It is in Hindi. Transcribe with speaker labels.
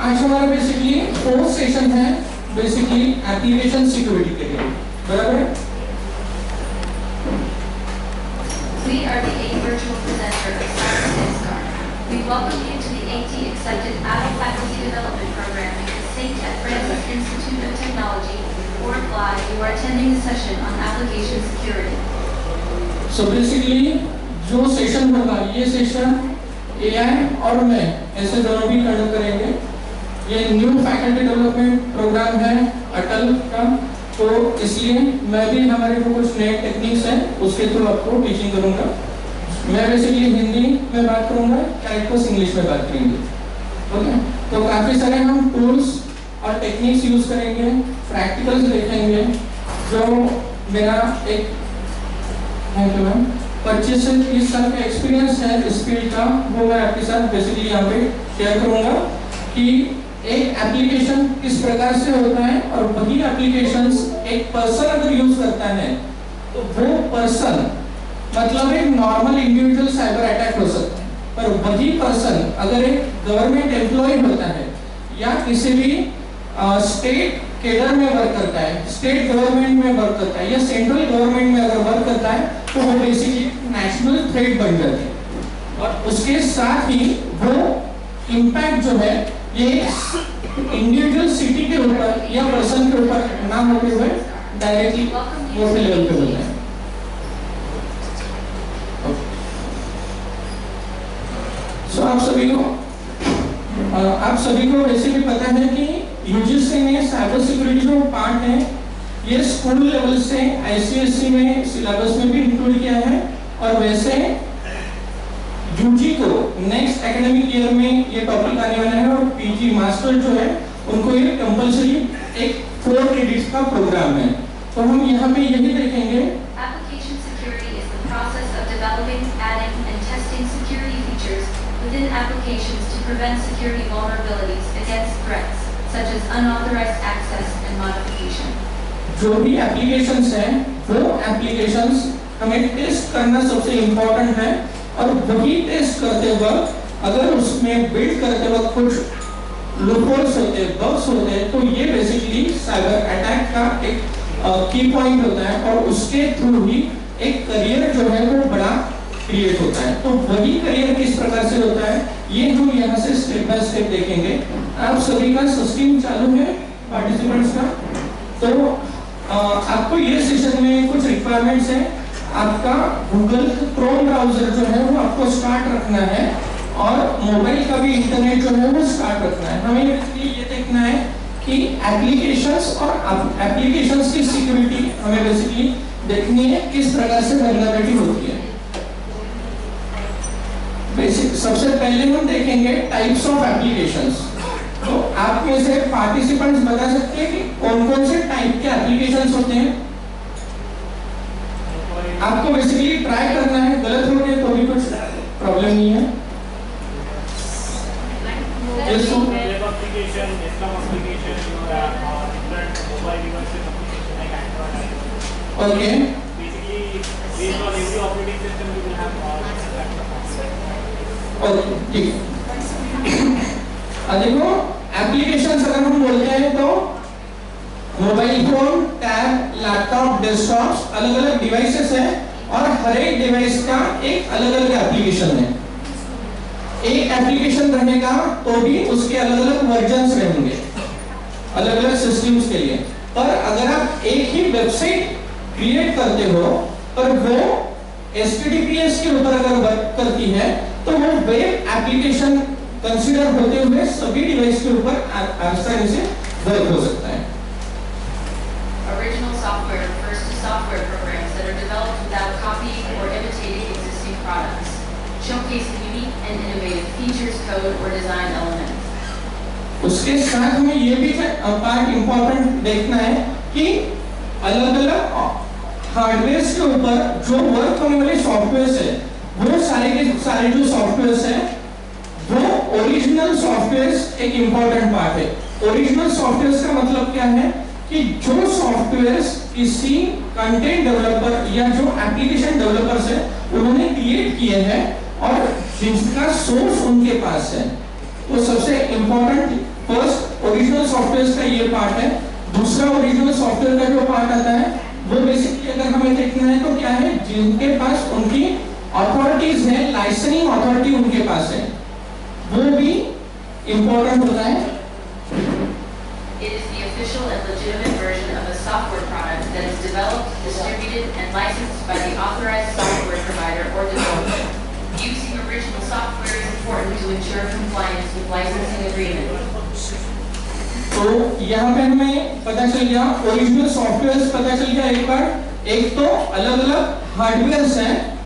Speaker 1: आज हमारा बेसिकली फोर्थ सेशन है बेसिकली एप्लीकेशन सिक्योरिटी के लिए, बराबर है?
Speaker 2: We are the A virtual presenter of Cyber Safeguard. We welcome you to the AT Accepted Adult Faculty Development Program in the St. Francis Institute of Technology, or Live. You are attending the session on application security.
Speaker 1: So basically जो सेशन होगा, ये सेशन AI और मैं ऐसे दोनों भी कंडक्ट करेंगे। ये न्यू फैकल्टी डेवलपमेंट प्रोग्राम है अटल का, तो इसलिए मैं भी हमारे को कुछ नए टेक्निक्स हैं उसके थ्रू आपको टीचिंग करूंगा। मैं बेसिकली हिंदी में बात करूंगा, कैरेक्टर्स इंग्लिश में बात करेंगे। ओके, तो काफी सारे हम टूल्स और टेक्निक्स यूज करेंगे, प्रैक्टिकल्स देखेंगे। जो मेरा एक 25 से 30 साल का एक्सपीरियंस है इस फील्ड का, वो मैं आपके साथ बेसिकली यहाँ पे शेयर करूंगा कि एक एप्लीकेशन किस प्रकार से होता है, और वही एप्लीकेशंस एक पर्सन अगर यूज करता है तो वो पर्सन मतलब एक नॉर्मल इंडिविजुअल साइबर अटैक हो सकता है, पर वही पर्सन अगर एक गवर्नमेंट एम्प्लॉय होता है या किसी भी स्टेट केडर में वर्क करता है, स्टेट गवर्नमेंट में वर्क करता है या सेंट्रल गवर्नमेंट में अगर वर्क करता है तो वो बेसिकली नेशनल थ्रेट बन जाती है। और उसके साथ ही वो इम्पैक्ट जो है ये इंडिविजुअल सिटी के ऊपर या पर्सन के ऊपर ना होते हुए डायरेक्टली वो लेवल पे होता है। सो आप सभी को वैसे भी पता है कि यूजीसी ने साइबर सिक्योरिटी जो पार्ट है ये स्कूल लेवल से आईसीएसई में सिलेबस में भी इंक्लूड किया है, और वैसे यूजी को नेक्स्ट एकेडमिक ईयर में ये टॉपिक आने वाला है, और पीजी मास्टर जो है उनको ये कंपलसरी एक 4 क्रेडिट्स का प्रोग्राम है। तो हम यहाँ पे यही देखेंगे।
Speaker 2: Application security is the process of developing, adding, and testing security features within applications to prevent security vulnerabilities against threats such as unauthorized access and modification.
Speaker 1: जो भी एप्लीकेशंस हैं वो एप्लीकेशंस हमें टेस्ट करना सबसे इम्पोर्टेंट है, और वही टेस्ट करते वक्त अगर उसमें बिल्ड करते वक्त कुछ लूपहोल्स होते, बग्स होते, तो ये बेसिकली साइबर अटैक का एक की पॉइंट होता है, और उसके थ्रू ही एक करियर जो है वो बड़ा क्रिएट होता है। तो वही करियर किस प्रकार से होता है ये हम यहाँ से स्टेप बाय स्टेप देखेंगे। आप सभी का सिस्टम चालू है पार्टिसिपेंट्स का, तो आपको ये सेशन में कुछ रिक्वायरमेंट्स है। आपका गूगल क्रोम ब्राउजर जो है वो आपको स्टार्ट रखना है, और मोबाइल का भी इंटरनेट जो है वो स्टार्ट रखना है। हमें ये देखना है कि एप्लीकेशंस और एप्लीकेशंस की सिक्योरिटी हमें बेसिकली देखनी है किस प्रकार से वल्नरेबिलिटी होती है। बेसिक सबसे पहले हम देखेंगे टाइप्स ऑफ एप्लीकेशंस। तो आप में से पार्टिसिपेंट्स बता सकते हैं कि कौन कौन से टाइप के एप्लीकेशंस होते हैं? आपको बेसिकली ट्राई करना है, गलत हो गया तो भी कुछ प्रॉब्लम नहीं है। ओके, ठीक। देखो एप्लीकेशंस अगर हम बोलते हैं तो mobile phone, tab, laptop, desktop अलग अलग डिवाइसेस हैं, और हर एक डिवाइस का एक अलग अलग एप्लीकेशन है। एक एप्लीकेशन रहेगा तो भी उसके अलग अलग वर्जन्स रहेंगे अलग अलग सिस्टम्स के लिए। पर अगर आप एक ही वेबसाइट क्रिएट करते हो पर वो HTTPS के ऊपर अगर वर्क करती है तो वो वेब एप्लीकेशन कंसीडर होते हुए सभी डिवाइस के ऊपर आसानी से वर्क हो सकता है।
Speaker 2: Original software refers to software programs that are developed without copying or imitating existing products, showcasing unique and innovative features, code, or design elements.
Speaker 1: उसके साथ में ये भी पार्ट इम्पोर्टेंट देखना है कि अलग-अलग हार्डवेयर के ऊपर जो वर्क करने वाले सॉफ्टवेयर है वो सारे के सारे जो सॉफ्टवेयर है वो ओरिजिनल सॉफ्टवेयर एक इम्पोर्टेंट पार्ट है। ओरिजिनल सॉफ्टवेयर का मतलब क्या है कि जो सॉफ्टवेयर किसी कंटेंट डेवलपर या जो एप्लीकेशन डेवलपर्स है उन्होंने क्रिएट किए हैं और जिसका सोर्स उनके पास है, वो सबसे इम्पोर्टेंट ओरिजिनल सॉफ्टवेयर का ये पार्ट है। दूसरा ओरिजिनल सॉफ्टवेयर का जो पार्ट आता है वो बेसिकली अगर हमें देखना है तो क्या है, जिनके पास उनकी अथॉरिटीज है, लाइसेंसिंग अथॉरिटी उनके पास है, वो भी इंपॉर्टेंट होता है।
Speaker 2: It is the official and legitimate version of a software product that is developed, distributed, and licensed by the authorized software provider or developer. Using original software is important to ensure compliance with licensing agreement.
Speaker 1: तो यहाँ पे हमें पता चल गया ओरिजिनल सॉफ्टवेयर, पता चल गया एक बार, एक तो अलग अलग हार्डवेयर हैं